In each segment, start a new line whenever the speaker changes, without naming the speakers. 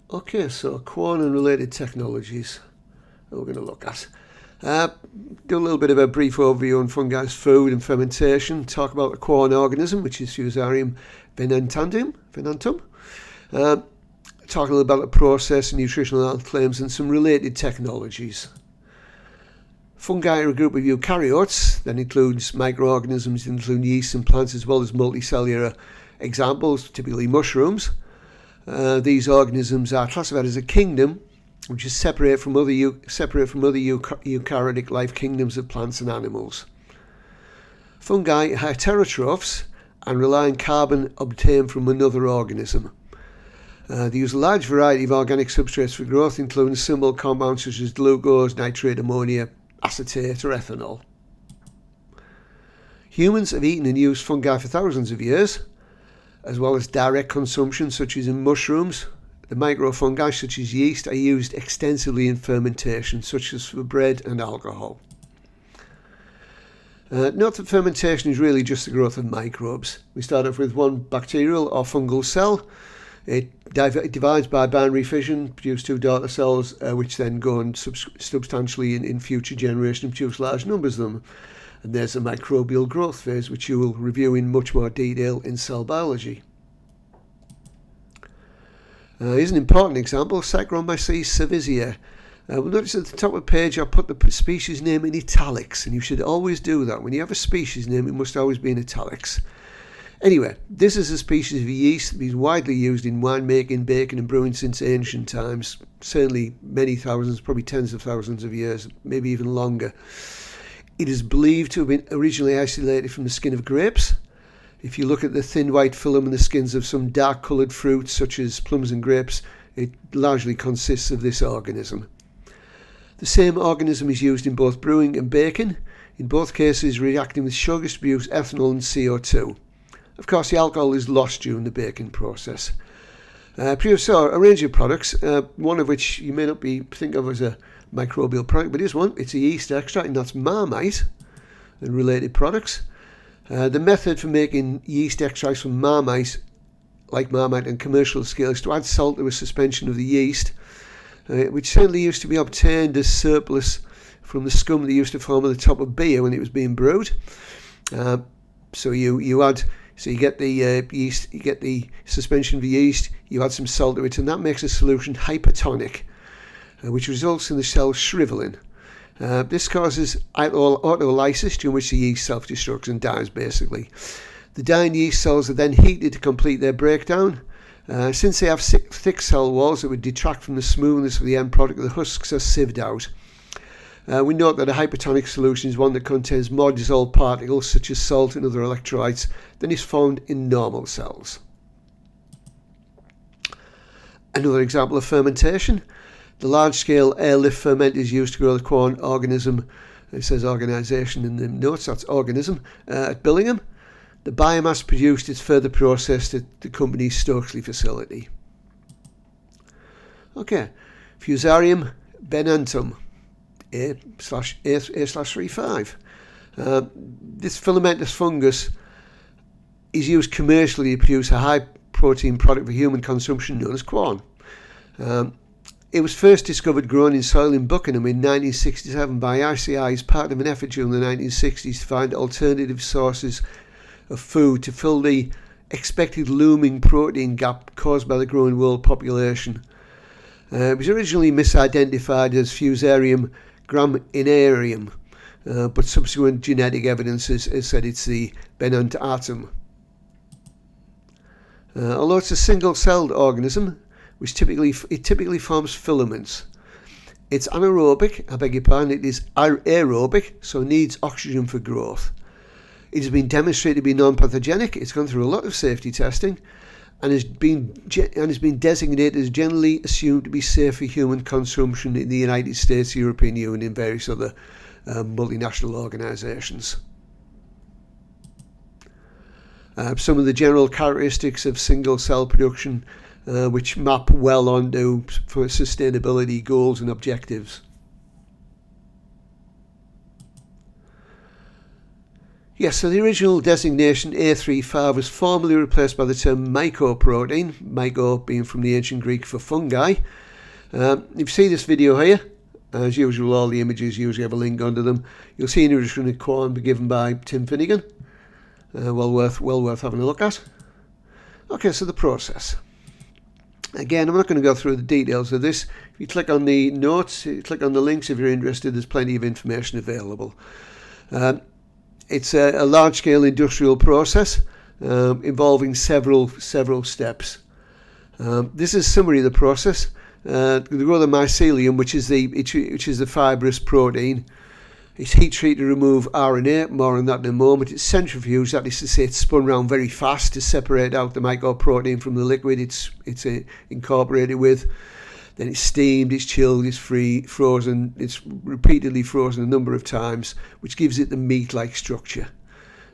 Okay, so Quorn and related technologies that we're going to look at. Do a little bit of a brief overview on fungi's food and fermentation. Talk about the Quorn organism, which is Fusarium venenatum. Talk a little about the process, nutritional claims, and some related technologies. Fungi are a group of eukaryotes that includes microorganisms, including yeast and plants, as well as multicellular examples, typically mushrooms. These organisms are classified as a kingdom, which is separate from other eukaryotic life kingdoms of plants and animals. Fungi are heterotrophs and rely on carbon obtained from another organism. They use a large variety of organic substrates for growth, including simple compounds such as glucose, nitrate, ammonia, acetate, or ethanol. Humans have eaten and used fungi for thousands of years, as well as direct consumption, such as in mushrooms. The microfungi, such as yeast, are used extensively in fermentation, such as for bread and alcohol. Note that fermentation is really just the growth of microbes. We start off with one bacterial or fungal cell. It divides by binary fission, produce two daughter cells, which then go on substantially in future generations, produce large numbers of them. And there's a microbial growth phase, which you will review in much more detail in cell biology. Here's an important example, Saccharomyces cerevisiae. We'll notice at the top of the page I put the species name in italics, and you should always do that. When you have a species name, it must always be in italics. Anyway, this is a species of yeast that is widely used in winemaking, baking and brewing since ancient times, certainly many thousands, probably tens of thousands of years, maybe even longer. It is believed to have been originally isolated from the skin of grapes. If you look at the thin white film in the skins of some dark coloured fruits such as plums and grapes, it largely consists of this organism. The same organism is used in both brewing and baking, in both cases reacting with sugars to produce ethanol and CO2. Of course, the alcohol is lost during the baking process. Produce a range of products, one of which you may not think of as a microbial product, but is one. It's a yeast extract, and that's Marmite and related products. The method for making yeast extracts from Marmite, like Marmite on commercial scale, is to add salt to a suspension of the yeast, which certainly used to be obtained as surplus from the scum that used to form on the top of beer when it was being brewed. So you get the yeast, you get the suspension of the yeast, you add some salt to it, and that makes a solution hypertonic, which results in the cell shriveling. This causes autolysis, during which the yeast self-destructs and dies, basically. The dying yeast cells are then heated to complete their breakdown. Since they have thick cell walls that would detract from the smoothness of the end product, the husks are sieved out. We note that a hypertonic solution is one that contains more dissolved particles, such as salt and other electrolytes, than is found in normal cells. Another example of fermentation. The large-scale airlift ferment is used to grow the Quorn organism. It says organisation in the notes, that's organism, at Billingham. The biomass produced is further processed at the company's Stokesley facility. Okay, Fusarium venenatum, A/A/35. This filamentous fungus is used commercially to produce a high-protein product for human consumption known as Quorn. It was first discovered grown in soil in Buckingham in 1967 by ICI as part of an effort during the 1960s to find alternative sources of food to fill the expected looming protein gap caused by the growing world population. It was originally misidentified as Fusarium graminearum, but subsequent genetic evidence has said it's the venenatum. Although it's a single-celled organism, which typically forms filaments. It's anaerobic, it is aerobic, so needs oxygen for growth. It has been demonstrated to be non-pathogenic. It's gone through a lot of safety testing and has been designated as generally assumed to be safe for human consumption in the United States, European Union, and various other multinational organisations. Some of the general characteristics of single-cell production which map well onto sustainability goals and objectives. Yes, so the original designation A35 was formally replaced by the term mycoprotein, myco being from the ancient Greek for fungi. If you see this video here, as usual, all the images usually have a link under them. You'll see an Untitled Chapter be given by Tim Finnegan. Well worth having a look at. Okay, so the process. Again, I'm not going to go through the details of this. If you click on the notes, you click on the links if you're interested, there's plenty of information available. It's a large-scale industrial process involving several steps. This is a summary of the process. They grow the mycelium, which is the fibrous protein. It's heat treated to remove RNA. More on that in a moment. It's centrifuged, that is to say, it's spun around very fast to separate out the mycoprotein from the liquid it's incorporated with. Then it's steamed, it's chilled, it's frozen. It's repeatedly frozen a number of times, which gives it the meat-like structure.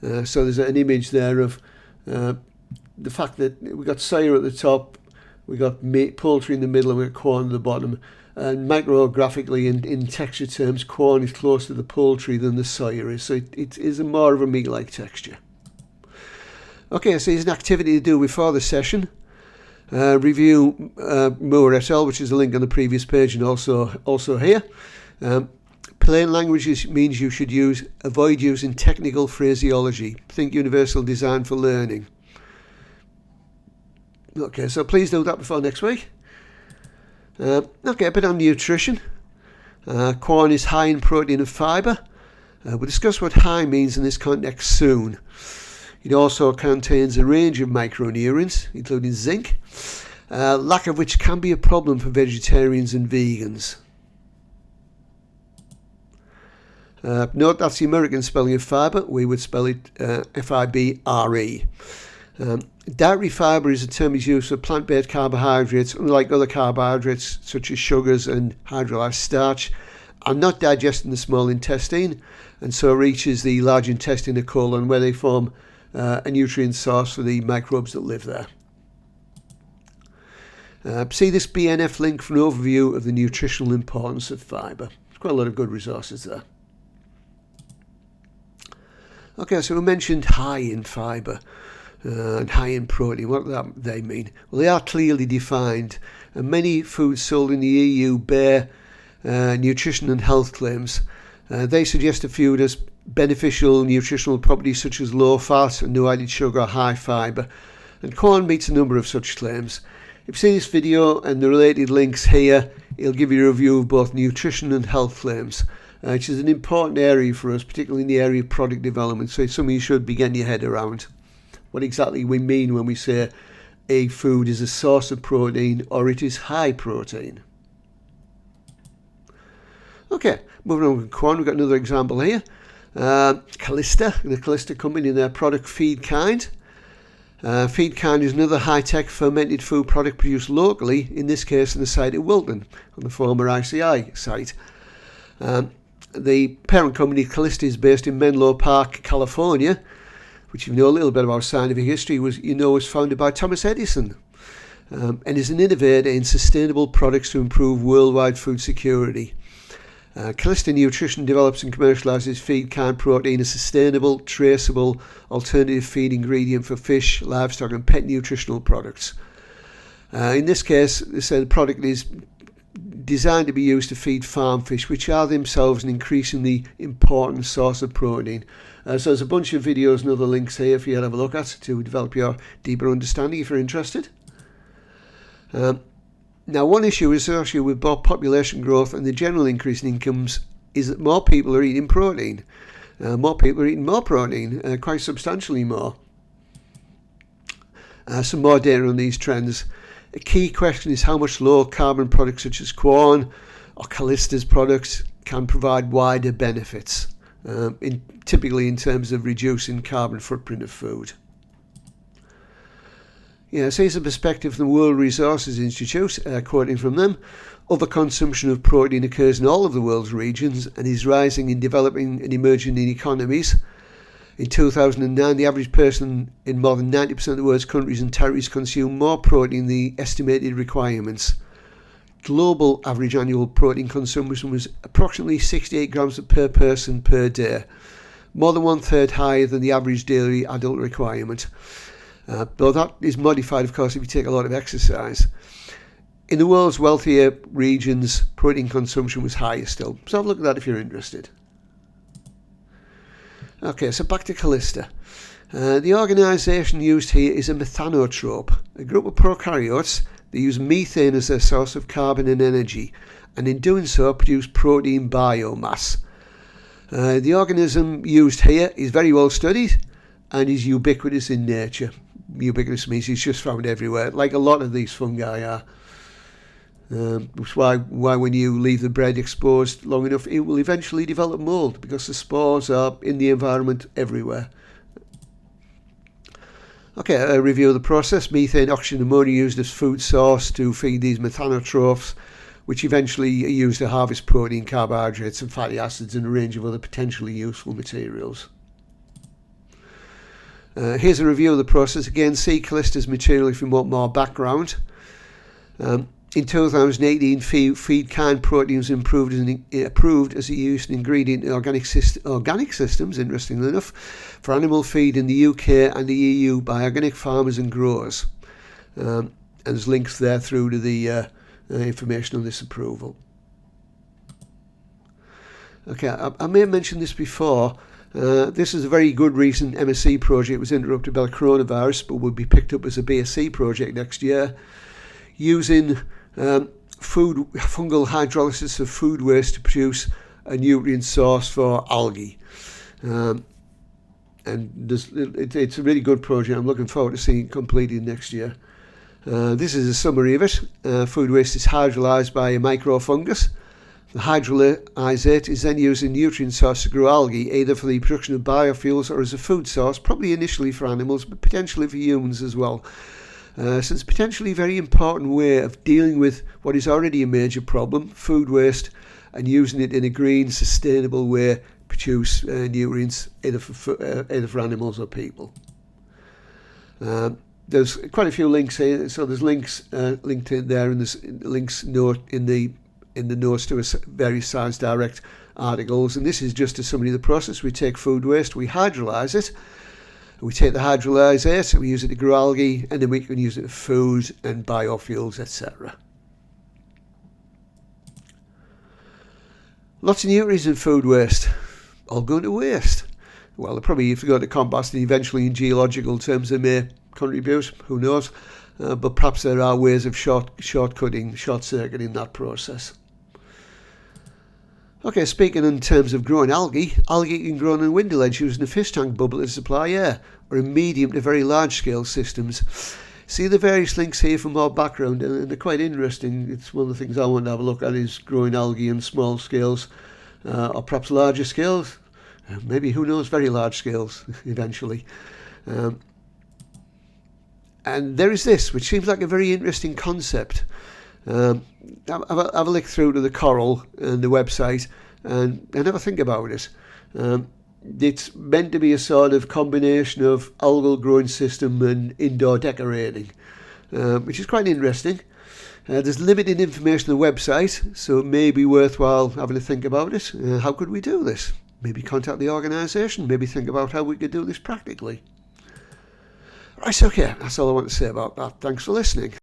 So there's an image there of the fact that we got soya at the top, we got poultry in the middle, and we got corn at the bottom. And micrographically, in texture terms, corn is closer to the poultry than the soya is, so it is more of a meat-like texture. Okay, so here's an activity to do before the session. Review Moore et al., which is a link on the previous page and also here. Plain language means you should avoid using technical phraseology. Think universal design for learning. Okay, so please do that before next week. Okay, a bit on nutrition. Corn is high in protein and fibre. We'll discuss what high means in this context soon. It also contains a range of micronutrients, including zinc, lack of which can be a problem for vegetarians and vegans. Note that's the American spelling of fibre. We would spell it F-I-B-R-E. Dietary fibre is a term used for plant-based carbohydrates, unlike other carbohydrates such as sugars and hydrolyzed starch, are not digested in the small intestine and so reaches the large intestine or colon, where they form a nutrient source for the microbes that live there. See this BNF link for an overview of the nutritional importance of fibre. There's quite a lot of good resources there. Okay, so we mentioned high in fibre and high in protein. What do they mean? Well, they are clearly defined, and many foods sold in the EU bear nutrition and health claims. They suggest a food has beneficial nutritional properties such as low fat and no added sugar or high fibre, and corn meets a number of such claims. If you see this video and the related links here, it'll give you a review of both nutrition and health claims, which is an important area for us, particularly in the area of product development. So it's something you should be getting your head around. What exactly we mean when we say a food is a source of protein or it is high protein. Okay, moving on to corn, we've got another example here. Calista, the Calista company, and their product Feed Kind. Feed Kind is another high-tech fermented food product produced locally, in this case on the site at Wilton, on the former ICI site. The parent company, Calista, is based in Menlo Park, California, which, if you know a little bit about scientific history, was founded by Thomas Edison, and is an innovator in sustainable products to improve worldwide food security. Calista Nutrition develops and commercializes Feed Kind protein, a sustainable, traceable, alternative feed ingredient for fish, livestock and pet nutritional products. In this case, the product is designed to be used to feed farm fish, which are themselves an increasingly important source of protein. So there's a bunch of videos and other links here for you to have a look at to develop your deeper understanding if you're interested. Now, one issue associated with both population growth and the general increase in incomes is that more people are eating protein. More people are eating more protein, quite substantially more. Some more data on these trends. A key question is how much low carbon products such as corn or Calista's products can provide wider benefits, typically in terms of reducing carbon footprint of food. Yeah, so here's a perspective from the World Resources Institute, quoting from them. Overconsumption of protein occurs in all of the world's regions and is rising in developing and emerging economies. In 2009, the average person in more than 90% of the world's countries and territories consumed more protein than the estimated requirements. Global average annual protein consumption was approximately 68 grams per person per day. more than 1/3 higher than the average daily adult requirement. Though that is modified, of course, if you take a lot of exercise. In the world's wealthier regions, protein consumption was higher still. So have a look at that if you're interested. Okay, so back to Callista. The organisation used here is a methanotroph, a group of prokaryotes that use methane as their source of carbon and energy, and in doing so produce protein biomass. The organism used here is very well studied and is ubiquitous in nature. Ubiquitous means it's just found everywhere, like a lot of these fungi are. That's why when you leave the bread exposed long enough, it will eventually develop mould, because the spores are in the environment everywhere. Okay, a review of the process. Methane, oxygen, ammonia used as food source to feed these methanotrophs, which eventually are used to harvest protein, carbohydrates and fatty acids and a range of other potentially useful materials. Here's a review of the process. Again, see Callista's material if you want more background. In 2018, feed kind protein was approved as a used ingredient in organic systems, interestingly enough, for animal feed in the UK and the EU by organic farmers and growers. And there's links there through to the information on this approval. Okay, I may have mentioned this before. This is a very good recent MSc project. It was interrupted by the coronavirus, but will be picked up as a BSc project next year, using fungal hydrolysis of food waste to produce a nutrient source for algae. And it's a really good project. I'm looking forward to seeing it completed next year. This is a summary of it. Food waste is hydrolyzed by a microfungus. The hydrolysate is then used as a nutrient source to grow algae, either for the production of biofuels or as a food source, probably initially for animals, but potentially for humans as well. So it's potentially a very important way of dealing with what is already a major problem, food waste, and using it in a green, sustainable way to produce nutrients either for animals or people. There's quite a few links here, so there's links linked in there, and there's links in the notes to various Science Direct articles. And this is just a summary of the process. We take food waste, we hydrolyse it. We take the hydrolysate, we use it to grow algae, and then we can use it for food and biofuels, etc. Lots of nutrients in food waste, all going to waste. Well, they're probably, if they go to compost, and eventually in geological terms they may contribute, who knows, but perhaps there are ways of short-circuiting that process. Okay, speaking in terms of growing algae can grow on a window ledge using a fish tank bubble to supply air, or in medium to very large scale systems. See the various links here for more background, and they're quite interesting. It's one of the things I want to have a look at, is growing algae on small scales, or perhaps larger scales, maybe, who knows, very large scales eventually. And there is this, which seems like a very interesting concept. Have a look through to the coral and the website and have a think about it. It's meant to be a sort of combination of algal growing system and indoor decorating, which is quite interesting. There's limited information on the website, so it may be worthwhile having a think about it. How could we do this? Maybe contact the organisation, maybe think about how we could do this practically. Right, okay, that's all I want to say about that. Thanks for listening.